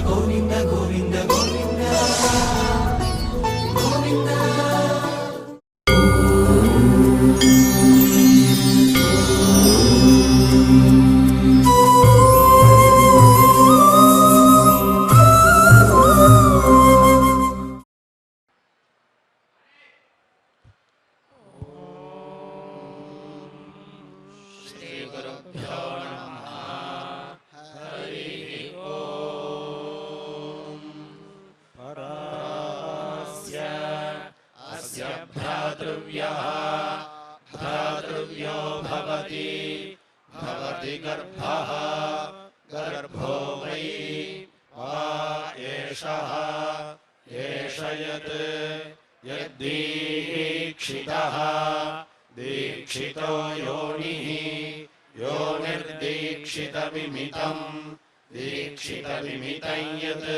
గోవింద గోవింద గోవింద గోవింద. भ्रातृव्यो भवति गर्भः गर्भो वै वा एषः एष यद्दीक्षितः दीक्षितो योनिः योनिर्दीक्षितविमितं दीक्षितविमितं यत्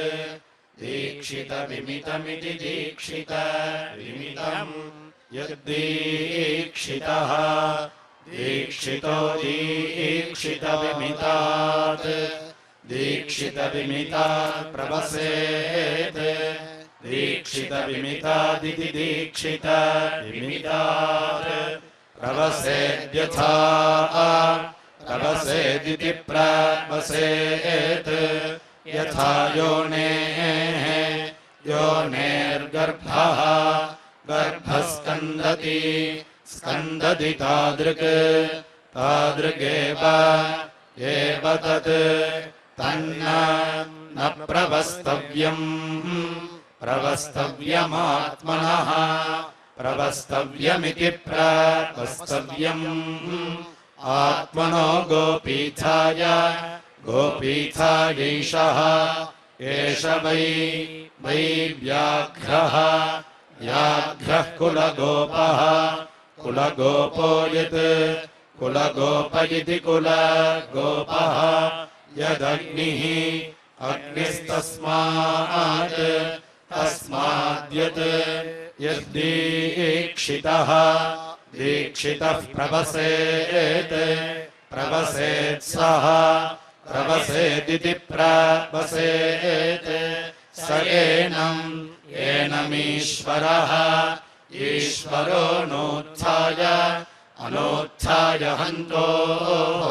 दीक्षितविमितमिति दीक्षितविमितं यद्दीक्षितः दीक्षितो दीक्षितविमितात् दीक्षितविमितात् प्रवसेत् दीक्षितविमितादिति दीक्षितविमितात् प्रवसेद्यथा प्रवसेदिति प्रवसेत् यथा योनेः योनेर्गर्भः गर्भः स्कन्दति स्कन्दति तादृक् तादृगेव एव तत् तन्न न प्रवस्तव्यम् प्रवस्तव्यमात्मनः प्रवस्तव्यमिति प्रवस्तव्यम् आत्मनो गोपीठाय गोपीठायैषः एष वै व्याघ्रः व्याघ्रः कुलगोपः कुलगोपो यत् कुलगोप इति कुलगोपः यदग्निः अग्निस्तस्मात् तस्माद्यत् यद्दीक्षितः दीक्षितः प्रवसेत् प्रवसेत् सः प्रवसेदिति प्रवसेत् स एनमीश्वरः ईश्वरो नोत्थाय अनोत्थाय हन्तोः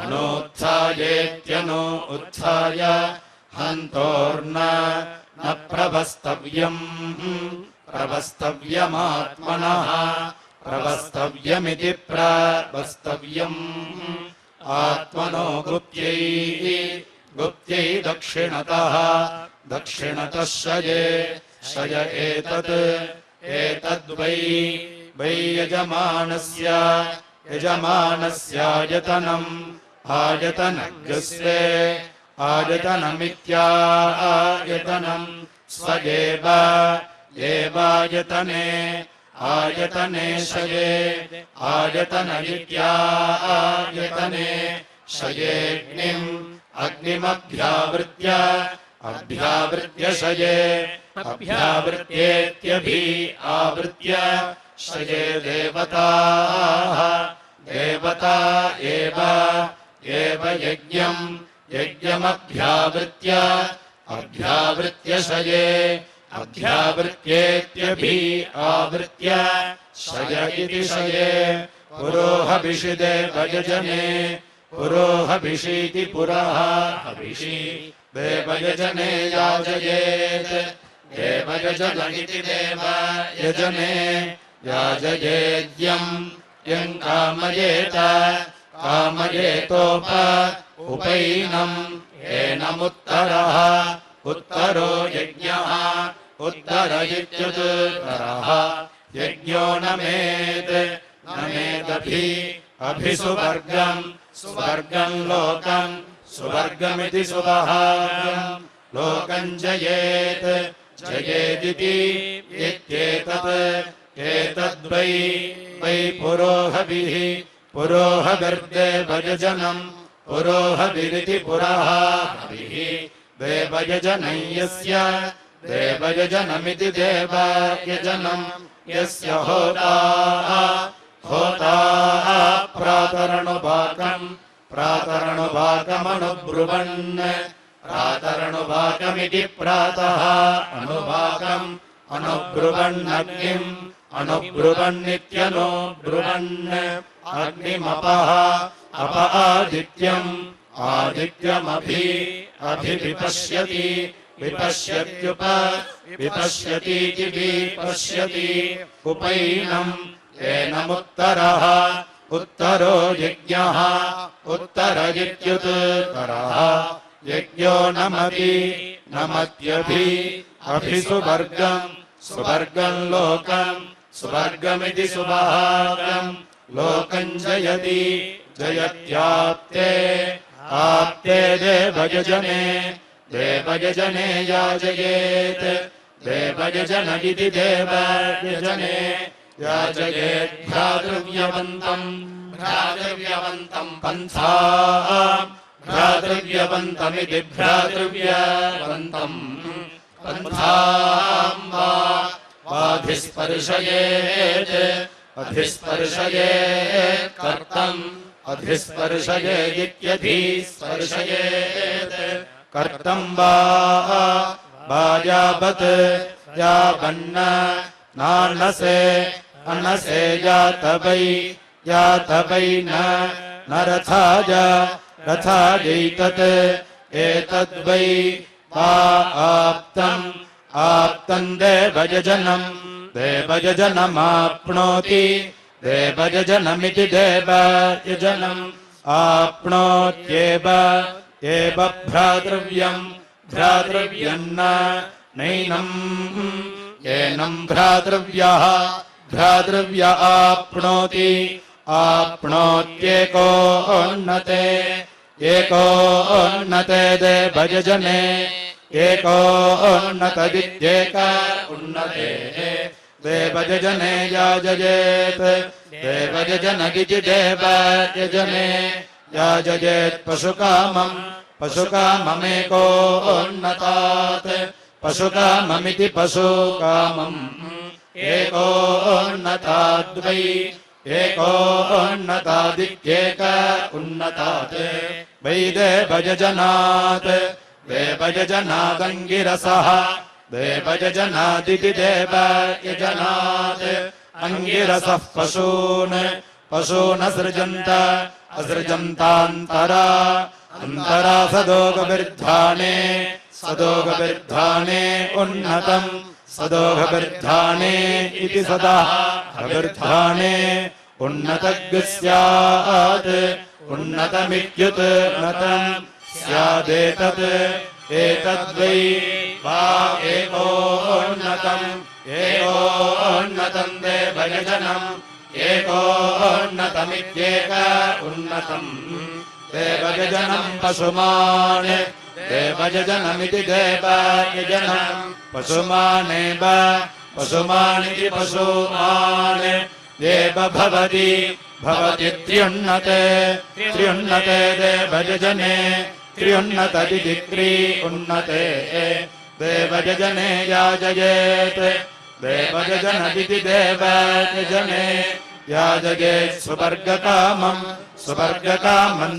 अनोत्थायेत्यनो उत्थाय हन्तोर्न न प्रवस्तव्यम् प्रवस्तव्यमात्मनः प्रवस्तव्यमिति प्रवस्तव्यम् आत्मनो गुप्त्यै दक्षिणतः दक्षिणतः शय एतद्वै यजमानस्यायतनम् आयतनग्रस्ये आयतनमित्यायतनम् स एवायतने आयतने शये आयतन इत्यायतने शयेऽग्निम् अग्निमभ्यावृत्य अभ्यावृत्य शये अभ्यावृत्येत्यभिआवृत्य शये देवताः देवता एव यज्ञम् यज्ञमभ्यावृत्य अभ्यावृत्य शये अभ्यावृत्येत्यभिआवृत्य शय इति शये पुरोहभिषि देवयजने पुरोहभिषीति पुरःहविषि देवयजने याजयेत् देवयजन इति देवयजने याजयेद्यम् यम् कामयेत कामयेतोप उपैनम् एनमुत्तरः उत्तरो यज्ञः उत्तर इत्युत्तरः यज्ञो नमेदभिसुवर्गम् सुवर्गम् लोकम् सुवर्गमिति सुवहागम् लोकम् जयेत् जयेदिति इत्येतत् एतद्वै पुरोहभिः पुरोहभिर्देवयजनम् पुरोहभिरिति पुरःहविः देवयजनं यस्य देवयजनमिति देवयजनं यस्य होता प्रातरणुभाकम् प्रातरणुभाकमनुब्रुवन् प्रातरणुभाकमनुब्रुवन् अन्तरनुवाकमिति प्रातः अनुवाकम् अनुब्रुवन्नग्निम् अनुब्रुवन्नित्यनुब्रुवन् अग्निमपः अप आदित्यम् अभिविपश्यति विपश्यत्युप विपश्यतीति विपश्यति उपैनम् एनमुत्तरः उत्तरो यज्ञः उत्तरयित्युत्तरः यज्ञो नमति अभिसुवर्गम् सुवर्गम् लोकम् सुवर्गमिति सुभागम् लोकम् जयति जयत्याप्ते आप्ते देवयजने याजयेत् देवयजन इति देवयजने याजयेत् भ्रातृव्यवन्तम् पन्था भ्रातृव्यवन्तमिति भ्रातृव्यवन्तम् पन्थाम् वाधिस्पर्शयेत् अधिस्पर्शयेत् कर्तम् अधिस्पर्शयेदित्यधिस्पर्शयेत् कर्तम् वायावत् यावन्न नानसे अनसे यातवै न रथायैतत् एतद्वै आप्तम् देवयजनमाप्नोति देवयजनमिति देवयजनम् आप्नोत्येव एव भ्रातृव्यम् नैनम् एनम् भ्रातृव्य आप्नोति एकोन्नते देवयजने एकोन्नतदित्येक उन्नते देवयजने याजयेत् देवयजनगिति देवयजने याजयेत् पशुकाममेकोन्नतात् पशुकाममिति पशुकामम् एकोन्नताद्वै एकोन्नतादित्येक उन्नतात् वै देवयजनादङ्गिरसः देवयजनादिति देवयजनात् अङ्गिरसः पशून् असृजन्तान्तरा सदोगविर्धाने उन्नतम् सदोगविर्धाने इति सदाभिर्धाने उन्नतग् स्यात् उन्नतमित्युत्नतम् स्यादेतत् एतद्वै वा एकोन्नतम् देवयजनम् एकोन्नतमित्येक उन्नतम् देवयजनम् पशुमान् देवयजनमिति देवयजनम् पशुमानेव पशुमानिति पशुमान् एव भवति त्र्युन्नते देवयजने त्र्युन्नतदिति त्रिउन्नते देवयजने याजयेत् देवयजनदिति देवयजने याजयेत् सुवर्गकामम्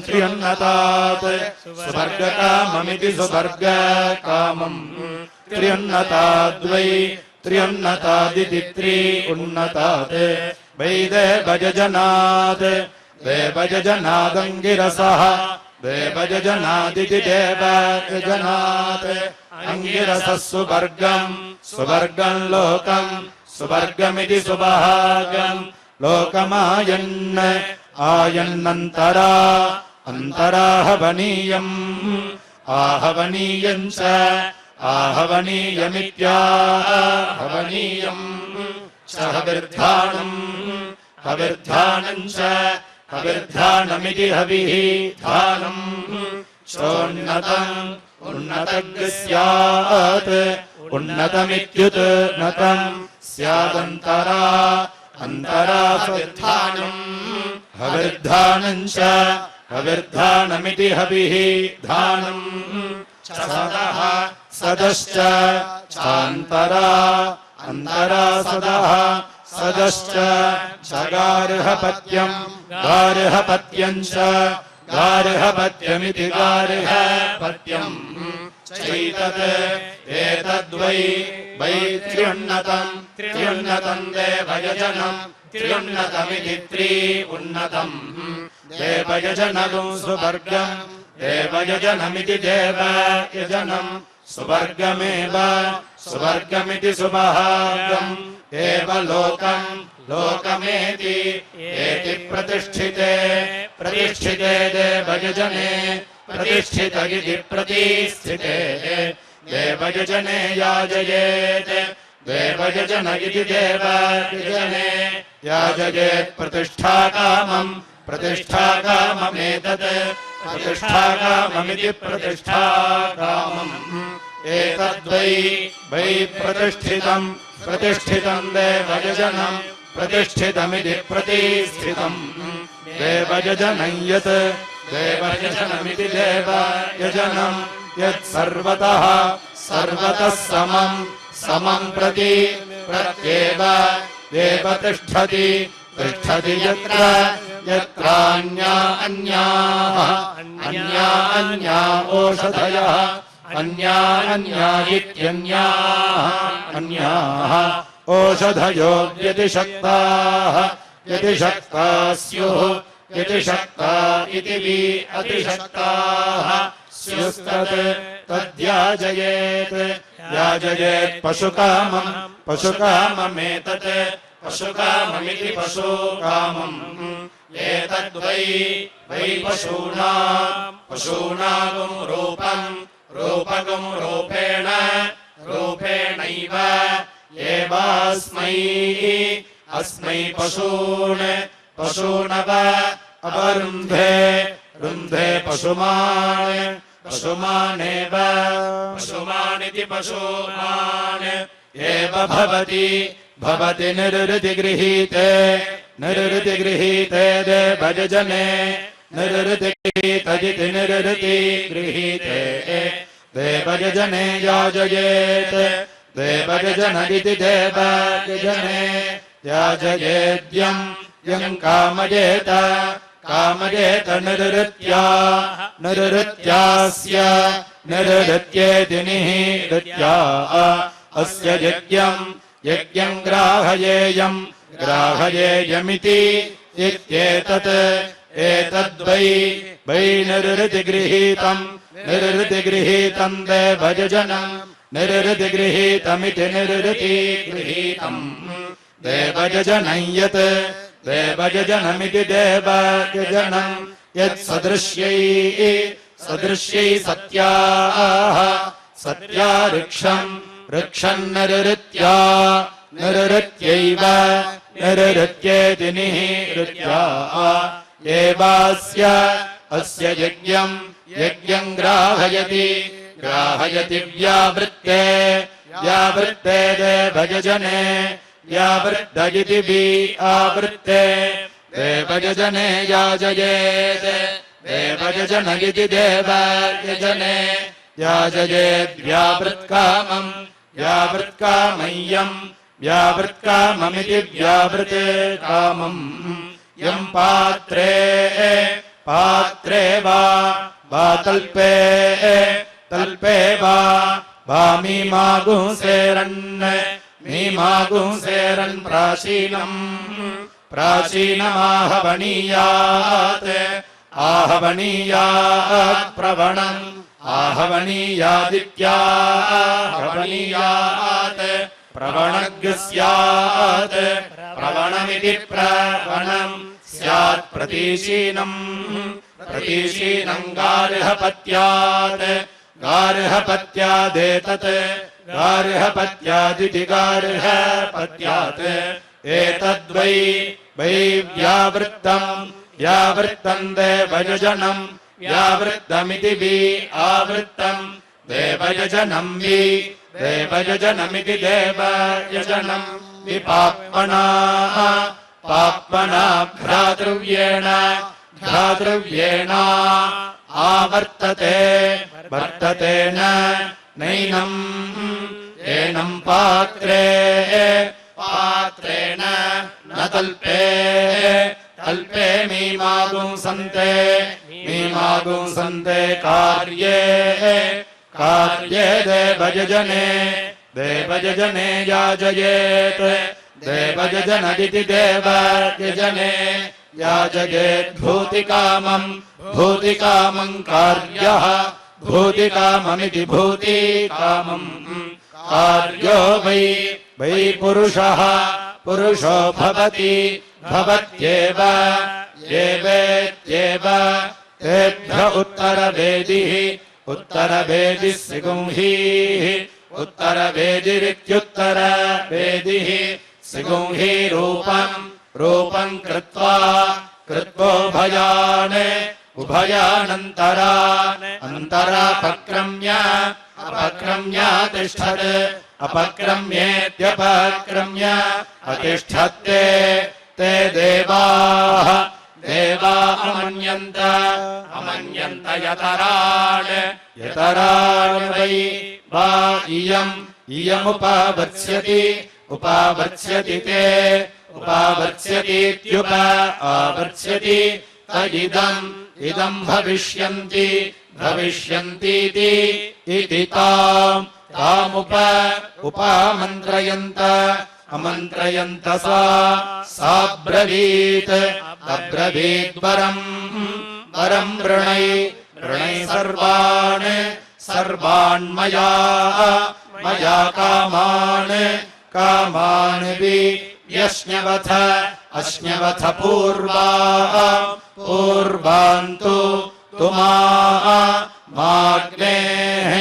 त्र्युन्नतात् सुवर्गकाममिति सुवर्गकामम् त्र्युन्नताद्वै त्र्युन्नतादिति त्रिउन्नतात् वै देवयजनादङ्गिरसः देवयजनादिति देवयजनात् अङ्गिरसः सुवर्गम् लोकम् सुवर्गमिति सुभागम् लोकमायन्नन्तराहवनीयम् आहवनीयम् च आहवनीयमित्याहवनीयम् च हविर्धानम् च हविर्धानमिति हविः धानम् चोन्नतम् उन्नतग् स्यात् उन्नतमित्युत्नतम् स्यादन्तरा हविर्धानम् च हविर्धानमिति हविः धानम् सदश्च चान्तरा सदश्च गार्हपत्यम् च गार्हपत्यमिति गार्हपत्यम् चैतत् एतद्वै वै त्र्युन्नतम् त्र्युन्नतम् देवयजनम् त्र्युन्नतमिति त्रि उन्नतम् देवयजनम् सुवर्गम् देवयजनमिति देवयजनम् सुवर्गमेव सुवर्गमिति सुभागम् एव लोकम् लोकमेति एति प्रतिष्ठिते प्रतिष्ठिते देवयजने प्रतिष्ठित इति प्रतिष्ठिते देवयजने याजयेत् देवयजन इति देवयजने याजयेत् प्रतिष्ठाकामम् प्रतिष्ठाकाममेतत् प्रतिष्ठाकाममिति प्रतिष्ठाकामम् एतद्वै वै प्रतिष्ठितम् प्रतिष्ठितम् देवयजनम् प्रतिष्ठितमिति प्रतिष्ठितम् देवयजनं यत् देवयजनमिति देवयजनम् यत् सर्वतः सर्वतः समम् समम् प्रति प्रत्येव देव तिष्ठति तिष्ठति यत्र यत्रान्या अन्याः अन्या अन्या ओषधयः अन्या अन्या इत्यन्याः अन्याः ओषधयो यतिशक्ताः यतिशक्ताः स्युः यतिशक्ता इति वि अतिशक्ताः स्युस्तत् तद्याजयेत् याजयेत् पशुकामम् पशुकाममेतत् पशुकाममिति पशुकामम् एतद्वै वै पशूनाम् पशूनागुम् रूपम् रूपगुम् रूपेण रूपेणैव एवास्मै अस्मै पशून् पशूनव अवरुन्धे रुन्धे पशुमान् पशुमानेव पशुमानिति पशुमान् एव भवति भवति निरृति गृहीते निरृति गृहीते देवयजने निरृति गृहीतजिति निरृति गृहीते देवयजने याजयेत् देवयजनदिति देवयजने याजयेद्यम् यम् कामयेत कामयेत निरृत्या निरृत्यास्य निरृत्येति निरृत्या अस्य यज्ञम् यज्ञम् ग्राहयेयम् ग्राहयेयमिति इत्येतत् एतद्वै वै निरृतिगृहीतम् निरृतिगृहीतम् देवयजनम् निरृतिगृहीतमिति निरृतिगृहीतम् देवयजनं यत् देवयजनमिति देवयजनम् यत् सदृश्यैः सदृश्यैः सत्याः सत्या ऋक्षम् ऋक्षम् निरृत्या निरृत्यैव निरृत्येति निरृत्या एवास्य अस्य यज्ञम् यज्ञम् ग्राहयति ग्राहयति व्यावृत्ते व्यावृत्ते देवयजने व्यावृत्त इति आवृत्ते देवयजने याजयेत् देवयजन इति देवयजने याजयेद् व्यावृत्कामम् व्यावृत्कामय्यम् व्यावृत्काममिति व्यावृत्कामम् यम् पात्रे पात्रे वा तल्पे तल्पे वा मीमागुंसेरन् मीमागुंसेरन् प्राचीनम् प्राचीनमाहवणीयात् आहवणीयात् प्रवणम् आहवणीयादित्याहवणीयात् प्रवणज्ञ स्यात् प्रवणमिति प्रवणम् स्यात् प्रतीशीनम् प्रतीशीनम् गार्हपत्यात् गार्हपत्यादेतत् गार्हपत्यादिति गार्हपत्यात् एतद्वै वै व्यावृत्तम् व्यावृत्तम् देवयजनम् व्यावृत्तमिति वि आवृत्तम् देवयजनम् वि देवयजनमिति देवयजनम् विपाप्मना पाप्मना भ्रातृव्येण भ्रातृव्येण आवर्तते वर्तते नैनम् एनम् पात्रे पात्रेण न तल्पे तल्पे मीमागुंसन्ते मीमागुंसन्ते कार्ये कार्ये देवयजने देवयजने याजयेत् देवयजनदिति देवयजने याजयेत् भूतिकामम् भूतिकामम् कार्यः भूतिकाममिति भूतिकामम् कार्यो वै वै पुरुषः पुरुषो भवति भवत्येव एवेत्येव तेभ्य उत्तरवेदिः उत्तरवेदिः सिगुंहीः उत्तरवेदिरित्युत्तरवेदिः सिगुंही रूपम् रूपम् कृत्वा कृत्वोभयान् उभयानन्तरान् अन्तरापक्रम्य अपक्रम्य तिष्ठत् अपक्रम्येत्यपक्रम्य अतिष्ठत्ते ते देवाः देवा अमन्यन्त अमन्यन्त यतरान् यतरान् वै वा इयम् इयमुपावर्त्स्यति उपावर्त्स्यति ते उपावर्त्स्यतीत्युपावर्त्स्यति तदिदम् इदम् भविष्यन्ति भविष्यन्तीति इति ताम् उपामन्त्रयन्त अमन्त्रयन्त सा ब्रवीत् अब्रवीद्वरम् वरम् वृणै सर्वान् सर्वान्मया मया कामान् व्यश्न्यवथ अश्न्यवथ पूर्वान्तु माग्नेः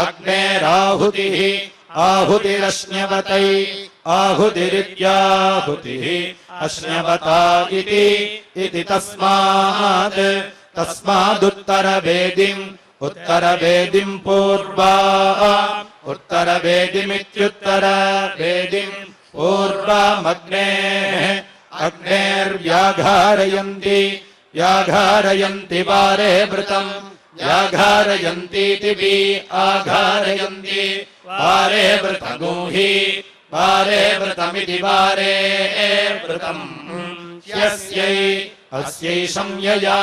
अग्नेराहुतिः आहुतिरश्न्यवतै आहुतिरित्याहुतिः अश्न्यवता इति तस्मादुत्तरवेदिम् पूर्वा उत्तरवेदिमित्युत्तरवेदिम् पूर्वामग्नेः अग्नेर्व्याघारयन्ति वारे वृतम् व्याघारयन्तीति आघारयन्ति वारे वृतगूहि वारे वृतमिति वारे वृतम् अस्यै शम्यया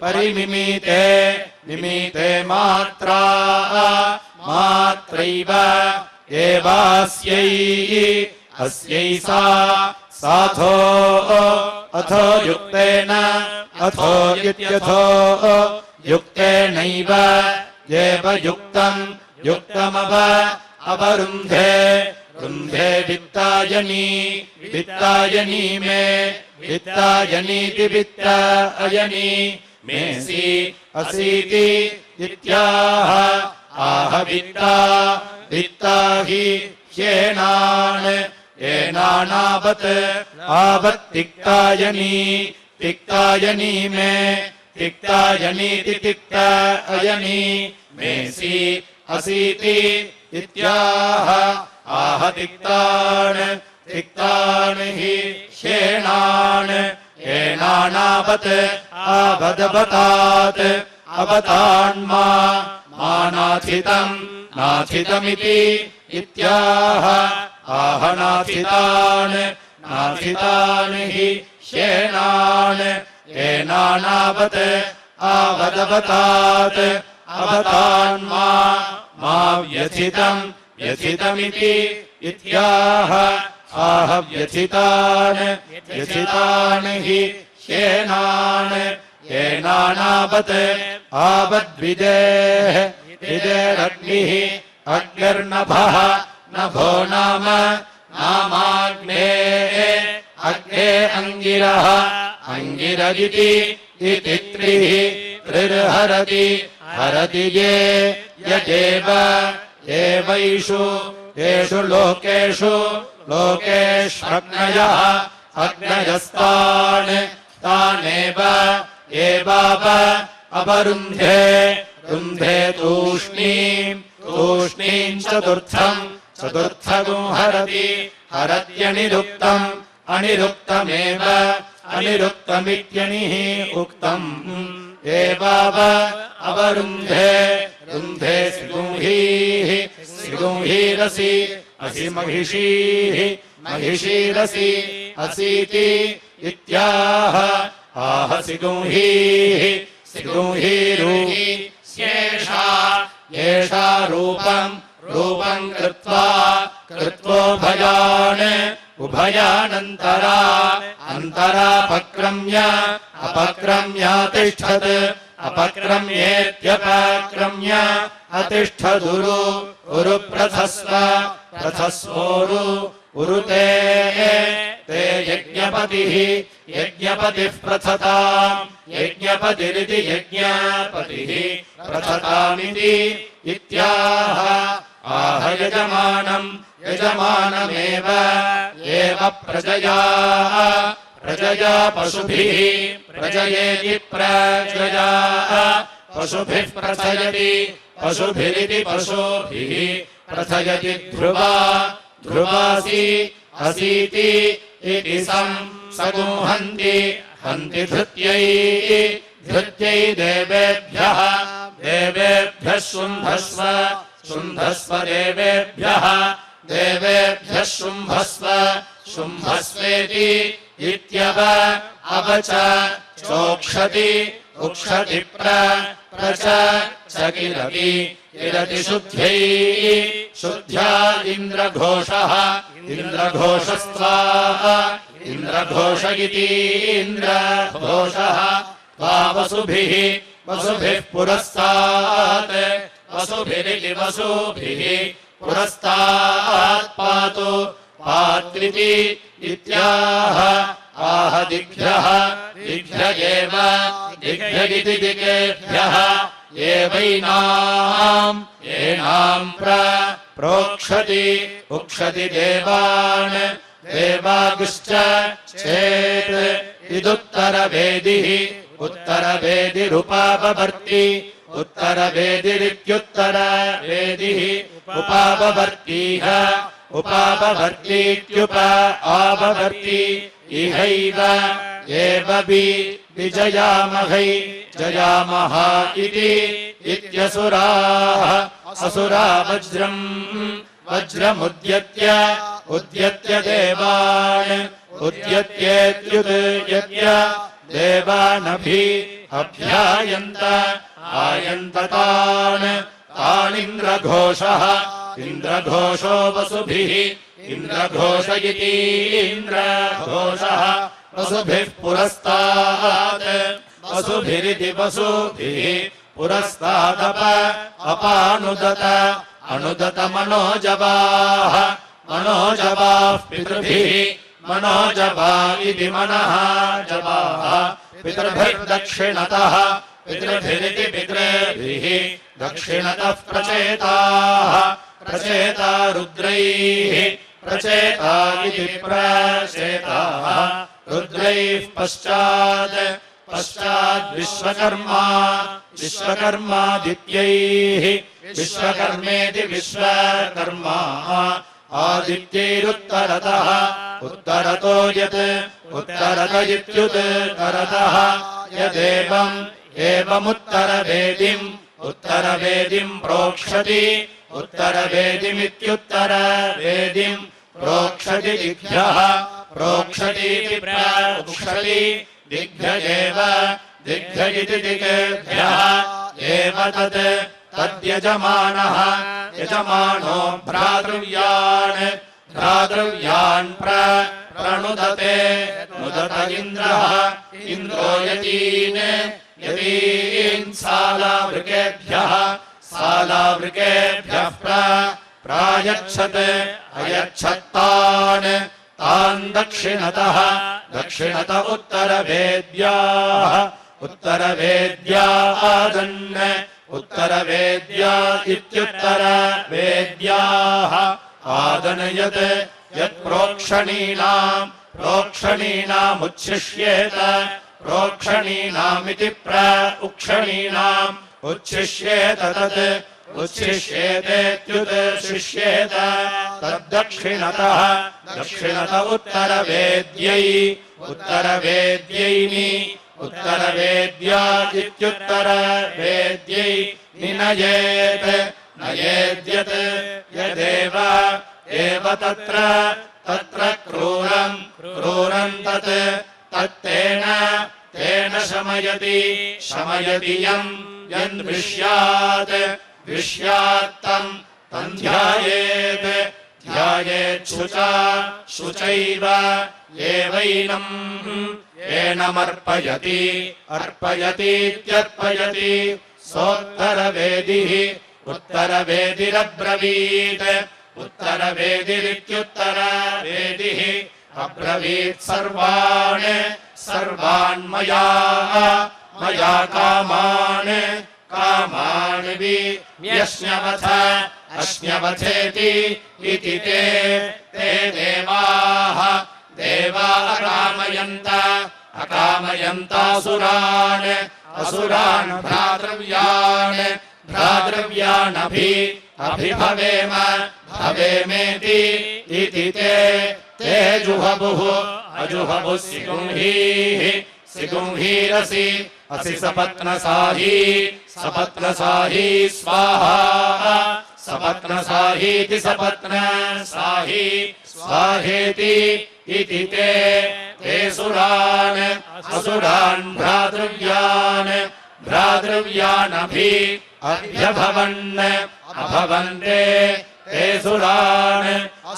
परिमिमीते मात्रैव अस्यै साथो अथो युक्तेन अथो इत्यथो युक्तेनैव एव युक्तमवरुन्धे रुन्धे वित्तायनी मे वित्तायनीति वित्तायनी मेसि असीति इत्याह आह वित्ता हि तिक्तायनी मे तिक्तायनीति तिक्तायनी मेसि असीति इत्याह आह तिक्तान् हि आवदवतात् अवतान्मा नाथितमिति इत्याह आह नाथितान् हि आवदवतात् अवतान्मा व्यथितमिति इत्याह आह व्यथितान् हि आवद्विदेः विदेरग्निः अग्निर्नभः नभो नामाग्नेः अग्ने अङ्गिरः अङ्गिरदिति त्रिर्हरति एवैषु लोकेष्वग्नयः तानेव अवरुन्धे तूष्णीम् चतुर्थगुं हरत्यनिरुक्तमेव अनिरुक्तमित्यनिः उक्तम् अवरुन्धे सिगुंहीरसि असि महिषीरसि असीति इत्याह आह सिगुंहीरूहि अस्येषा येषा रूपम् रूपम् कृत्वा कृत्वोभयान् उभयानन्तरा अन्तरापक्रम्य अपक्रम्यातिष्ठत् अपक्रम्येत्यपक्रम्य अतिष्ठदुरु उरुप्रथस्व प्रथस्वोरु उरुते ते यज्ञपतिः यज्ञपतिः प्रथताम् यज्ञपतिरिति यज्ञपतिः प्रथतामिति इत्याह आह यजमानम् यजमानमेव एव प्रजया प्रजया पशुभिः प्रजयेति प्रजया पशुभिः प्रथयति पशुभिरिति पशुभिः प्रथयति ध्रुवा ध्रुवासि असीति इति सगुंहन्ति हन्ति धृत्यै धृत्यै देवेभ्यः देवेभ्यः शुम्भस्व शुम्भस्व देवेभ्यः देवेभ्यः शुम्भस्व शुम्भस्वेति इत्यव अवच चोक्षति उक्षति प्रच किरति किरति शुद्ध्यै शुद्ध्या इन्द्रघोषः इन्द्रघोषस्त्वाः इन्द्रघोष इति इन्द्रघोषः त्वा वसुभिः वसुभिः पुरस्तात् वसुभिरिति वसुभिः पुरस्तात् पातु पात्रिति इत्याह आह दिग्भ्यः दिग्भ्य एव दिग्भ्य इति दिगेभ्यः एवैनाम् एनाम् प्रोक्षति उक्षति देवान् देवागुश्च चेत् इदुत्तरवेदिः उत्तरवेदिरुपापवर्ति उत्तरवेदिरित्युत्तरवेदिः उपापवर्तीह उपापवर्तीत्युप आववर्ति इहैव एव विजयामहै जयामः इति इत्यसुराः असुरा वज्रम् वज्रमुद्यत्य उद्यत्य देवान् उद्यत्येत्युदयत्य देवानभि अभ्यायन्त आयन्त तानिन्द्रघोषः इन्द्रघोषो वसुभिः इन्द्रघोष इति इन्द्रघोषः वसुभिः पुरस्तात् वसुभिरिति वसुभिः पुरस्तादप अपानुदत अनुदत मनोजवाः मनोजवाः पितृभिः मनोजवा इति मनः जवाः पितृभिर्दक्षिणतः पितृभिरिति पितृभिः दक्षिणतः प्रचेताः प्रचेता रुद्रैः प्रचेता इति प्रचेताः रुद्रैः पश्चात् पश्चात् विश्वकर्मा विश्वकर्मादित्यैः विश्वकर्मेति विश्वकर्मा आदित्यैरुत्तरतः उत्तरतो यत् उत्तरत इत्युत्तरतः यदेवम् एवमुत्तरवेदिम् उत्तरवेदिम् प्रोक्षति उत्तरवेदिमित्युत्तरवेदिम् प्रोक्षति दिग्भ्यः प्रोक्षतीति प्रोक्षति दिग्भ्य एव दिग्भ्य इति दिग्भ्यः एव तत् तद्यजमानः यजमानो भ्रातृव्यान् प्रणुदते नुदत इन्द्रः इन्द्रो यतीन् सालावृकेभ्यः प्रायच्छत् अयच्छत्तान् दक्षिणतः दक्षिणत उत्तरवेद्यादन् उत्तरवेद्या इत्युत्तरवेद्याः आदनयत् प्रोक्षणीनामुच्छिष्येत प्रोक्षणीनामिति उक्षणीनाम् उच्छिष्येत तत् उच्छिष्येतेत्युदशिष्येत तद्दक्षिणतः दक्षिणत उत्तरवेद्यैनि उत्तरवेद्या इत्युत्तरवेद्यै निनयेत् नयेद्यत् यदेव एव तत्र क्रूरम् तत् तेन शमयति शमयति यन् विष्यात् तं ध्यायेत् ध्यायेच्छुचा शुचैव एनमर्पयति अर्पयतीत्यर्पयति सोत्तरवेदिः उत्तरवेदिरब्रवीत् उत्तरवेदिरित्युत्तरवेदिः अब्रवीत् सर्वान् मया कामान् व्यश्नवथ अश्न्यवथेति इति ते देवाः अकामयन्तासुरान् भ्रातृव्यान् भवेमेति इति ते जुहवुः अजुहवुः सिगुंहीरसि असि सपत्नसाही स्वाहा सपत्नसाहीति सपत्नसाही स्वाहेति इति ते असुरान् भ्रातृव्यान् अभवन्ते ते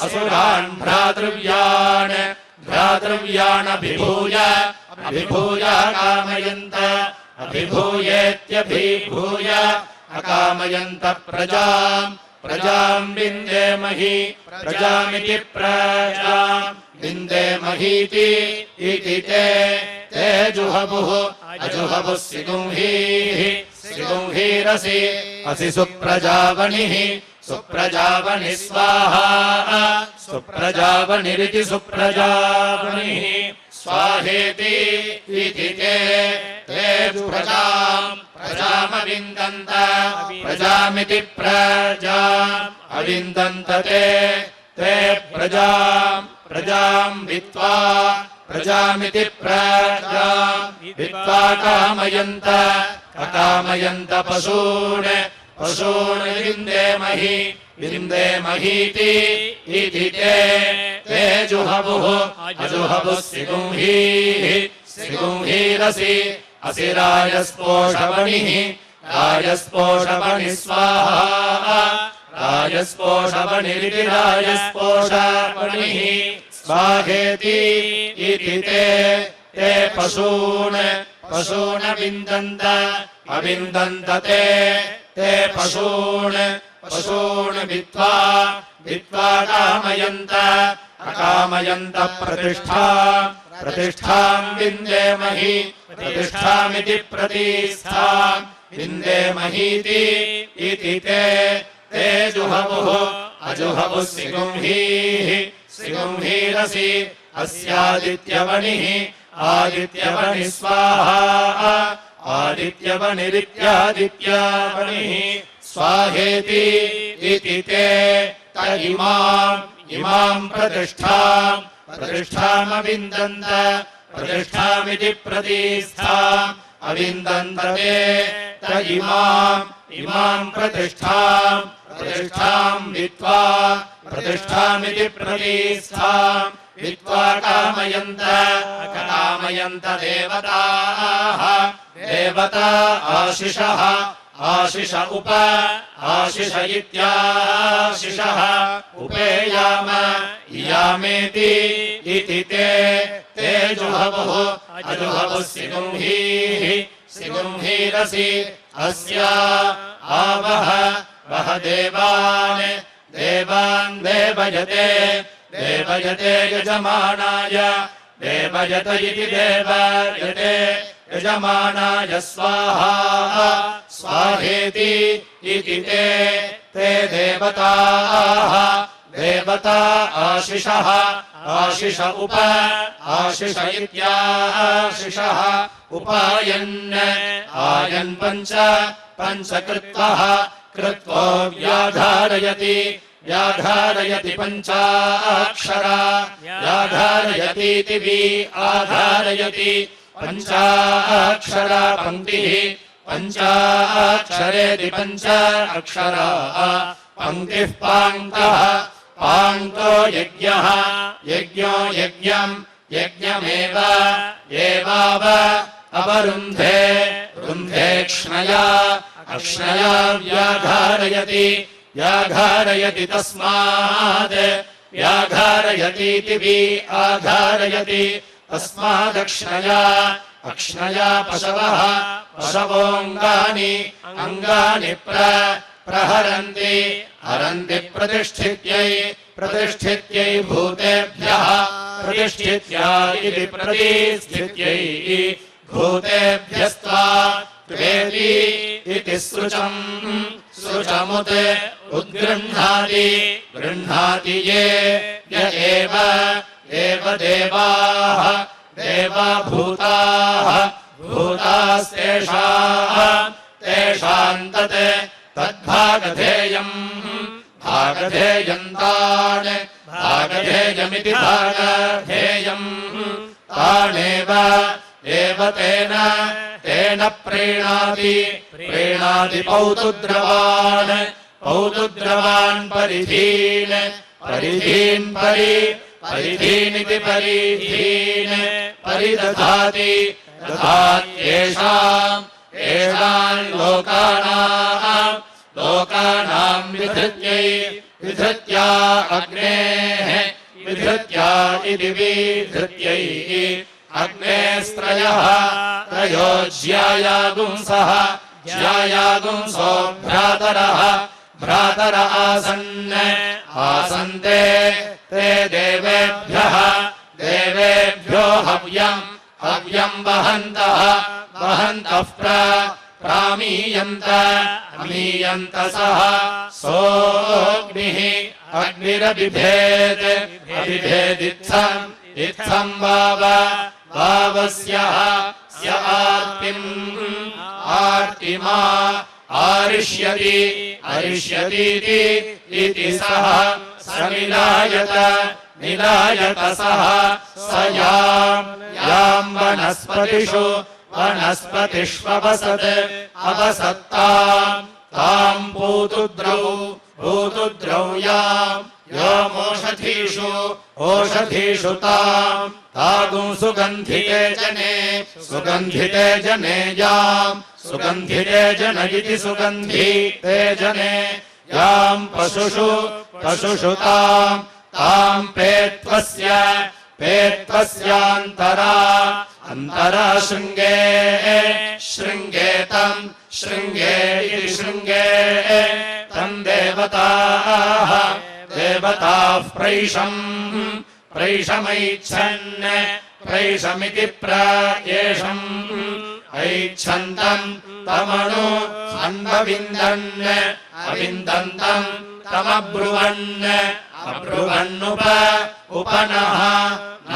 असुरान् भ्रातृव्यान् अभिभूय अभिभूयेत्यभिभूय अकामयन्त प्रजाम् विन्देमहि प्रजामिति प्रजाम् विन्देमहीति इति ते जुहवुः अजुहवुः सिगुंहीरसि असि सुप्रजावनिः स्वाहा सुप्रजावनिरिति सुप्रजावनिः स्वाहेति इति ते प्रजामविन्दन्त प्रजामिति प्रजाम् अविन्दन्त ते प्रजाम् वित्त्वा प्रजामिति प्रजाम् वित्त्वा अकामयन्त पशून् विन्देमहीति इति ते जुहवुः अजुहवुः सिगुंहीरसि असि राजस्पोषवनिः स्वाहा राजस्पोषवनिरिति राजस्पोषवनिः स्वाहेति इति ते पशून् अविन्दन्त ते पशून् वित्त्वा अकामयन्त प्रतिष्ठाम् विन्देमहि प्रतिष्ठामिति प्रतिष्ठाम् विन्देमहीति इति ते जुहवुः अजुहवुः सिगुंहीरसि अस्यादित्यवनिः स्वाहा आदित्यवनिरित्यादित्यवनिः स्वाहेति इति ते इमाम् प्रतिष्ठामविन्दन्त प्रतिष्ठामिति प्रतिष्ठाम् अविन्दन्त ते इमाम् प्रतिष्ठाम् वित्त्वा प्रतिष्ठामिति प्रतिष्ठाम् वित्त्वा कामयन्त देवता आशिष आशिष इत्याशिषः उपेयाम यामेति इति ते जुहवुः अजुहवुः सिगुंहीरसि अस्या वह देवान् देवयते यजमानाय देवयत इति देवयते यजमानाय स्वाहा स्वाहेति इति ते देवताः आशिषः आशिष आशिष इत्याशिषः आयन् पञ्च कृत्वा व्याधारयति पञ्चाक्षरा व्याधारयतीति आधारयति पञ्चाक्षरा पङ्क्तिः पञ्चाक्षरेति पञ्च अक्षरा पङ्क्तिः पाङ्क्तः पाङ्क्तो यज्ञः यज्ञमेव अपरुन्धे रुन्धेक्ष्णया अक्ष्णया व्याघारयति तस्मात् व्याघारयतीति वि आघारयति तस्मादक्ष्णया अक्ष्णया पशवोऽङ्गानि अङ्गानि प्रहरन्ति हरन्ति प्रतिष्ठित्यै भूतेभ्यः प्रतिष्ठित्या इति प्रतिष्ठित्यै भूतेभ्यस्त्वा त्वेति इति सृचमुत् उद्गृह्णाति ये य एव देवाः भूतास्तेषाम् तद्भागधेयम् भागधेयमिति भागधेयम् तानेव तेन प्रीणाति पौतुद्रवान् परिधीनिति परिदधाति दधात्येषाम् लोकानाम् विधृत्या अग्नेः विधृत्या इति विधृत्यै त्रयो ज्यायागुंसो भ्रातर आसन्ते ते देवेभ्यो हव्यम् वहन्तः प्रामीयन्त सः सोऽग्निः अभिभेदित्थम् वावस्यः आर्तिमा आरिष्यतीति इति सः समिलायत सः स याम् वनस्पतिष्ववसत्ताम् भूतुद्रौ यामोषधीषु तागुं सुगन्धिते जने याम् सुगन्धिते जन इति सुगन्धिते जने याम् पशुषु ताम् पेत्वस्यान्तरा शृङ्गे इति शृङ्गे तम् देवताः प्रैषमिति प्रायेषम् ऐच्छन्तम् तमनु अविन्दन्तम् तमब्रुवन्नुपनः न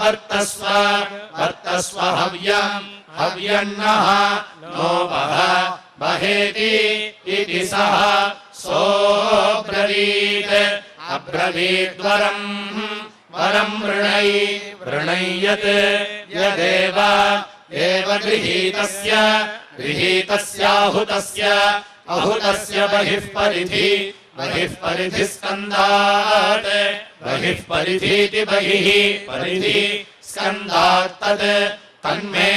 वर्तस्व हव्यन्नः नो बहेति इति सः सोऽब्रवीद्वरम् वृणय्यत् यदेव गृहीतस्याहुतस्य बहिः परिधि स्कन्धात् बहिः परिधीति बहिः परिधि स्कन्धात् तन्मे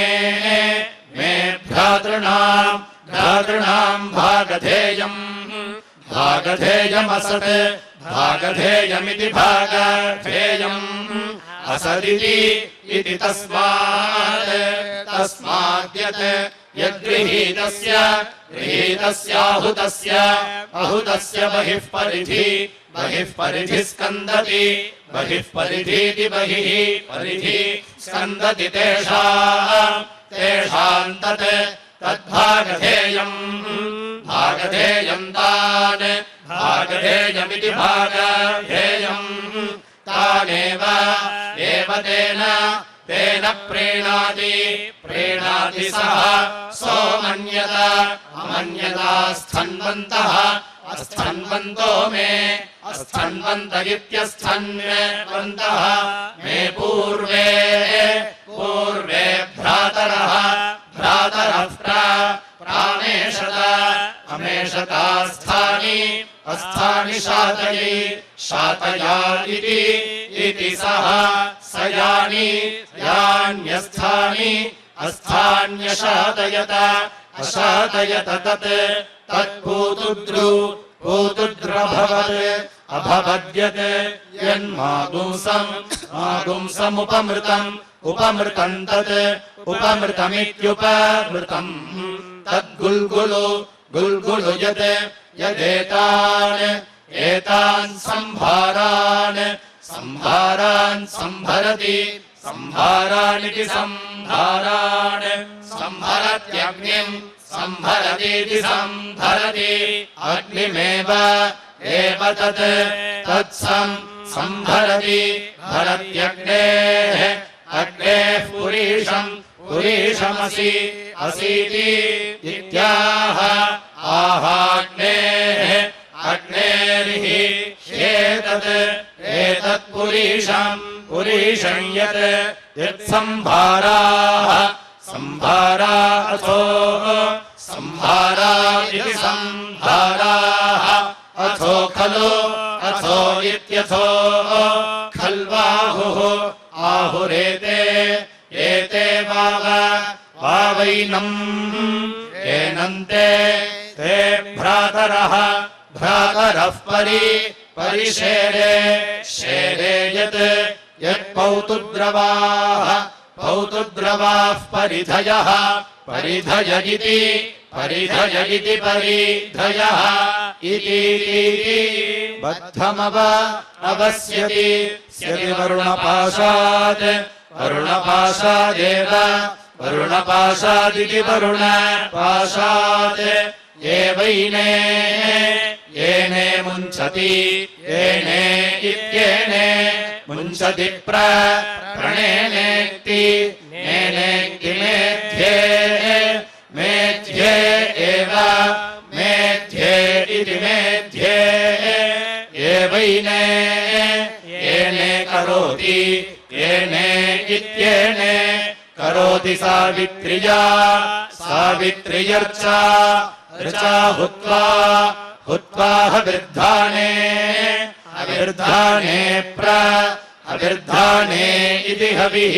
भ्रातॄणाम् भागधेयमसत् भागधेयमिति भागधेयम् असदिति इति तस्माद्यत् यद्गृहीतस्याहुतस्य बहिः परिधि स्कन्दति बहिः परिधीति बहिः परिधि स्कन्दति तेषाम् तद्भागधेयम् तान् भागधेयमिति भागधेयम् तानेव तेन प्रीणाति सः सोऽमन्यता स्थन्वन्तो मे स्थन्वन्त इत्यस्थन्वन्तः मे पूर्वे भ्रातरः प्राणेशत अमे शतास्थानि अस्थानि शातये शातया इति सः स यानि यान्यस्थानि अस्थान्यशातयत अशातयत तत्पूतुद्रभवत् अभवद्यत् यन्मागुंसमुपमृतम् उपमृतम् तत् उपमृतमित्युपमृतम् तद्गुल्गुलु यत् यदेतान् सम्भारान् सम्भरति सम्भारानिति सम्भारान् सम्भरत्यग्निम् सम्भरतीति सम्भरति अग्निमेव सम्भरति भरत्यग्नेः पुरीशमसि असीति इत्याह अग्नेर्हि पुरीशं यत्सम्भाराः अथो सम्भारा इति सम्भाराः अथो खलु अथो इत्यथो खल्वाहुः आहुरेते वावैनम् एनन्ते ते भ्रातरः परिशेरे यत्पौतुद्रवाः परिधयः परिधय इति परिधयः इति बद्धमव अवस्यति वरुणपाशादेव वरुणपाशादिति वरुणपाशात् येने मुञ्चति येने इत्येने मुञ्चति प्रणेनेक्ति नेनेक्ति मेध्ये एव मेध्ये इति मेध्ये एवैने येने करोति येने इत्येने करोति सावित्र्यर्चा हुत्वा अविर्धाने इति हविः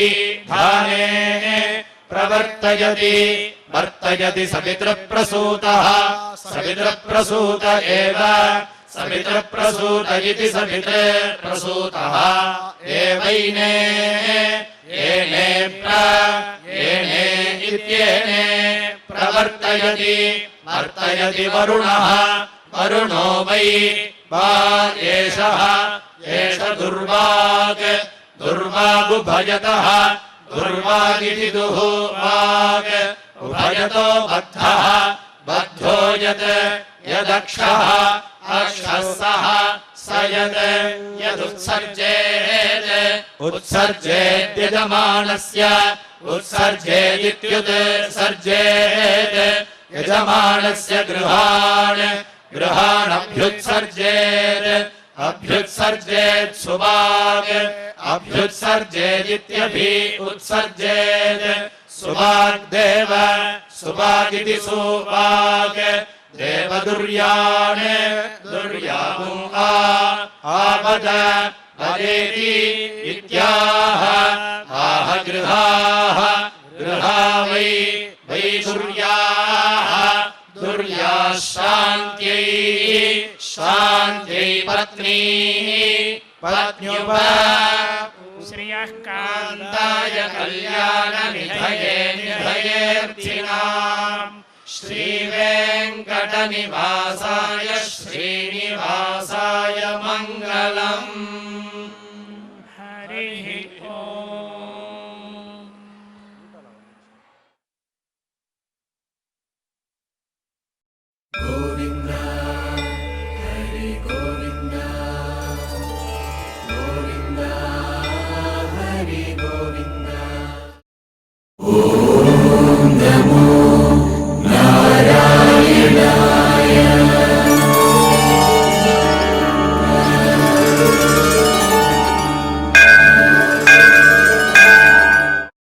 धाने वर्तयति सवितृप्रसूतः सवितृप्रसूत एव सवितृप्रसूत इति सवितृप्रसूतः एवैने येने इत्येने वर्तयति वरुणो वै वा एषः एष दुर्वागुभयतः दुर्वागिति दुर्वाग् उभयतो बद्धो यदक्षः अक्षः स यदुत्सर्जेद्यजमानस्य उत्सर्जेदित्युत्सर्जेत् यजमानस्य गृहाणभ्युत्सर्जेत् सुवाग् उत्सर्जेत् सुवाग्देव सुवागिति सुवाग् देवदुर्यान् आवद वदेति इत्याह आह गृहा वै दुर्याः शान्त्यै पत्न्युप श्रियः कान्ताय कल्याणनिधयेऽर्थिनाम् श्रीवेङ्कटनिवासाय श्रीनिवासाय मङ्गलम्।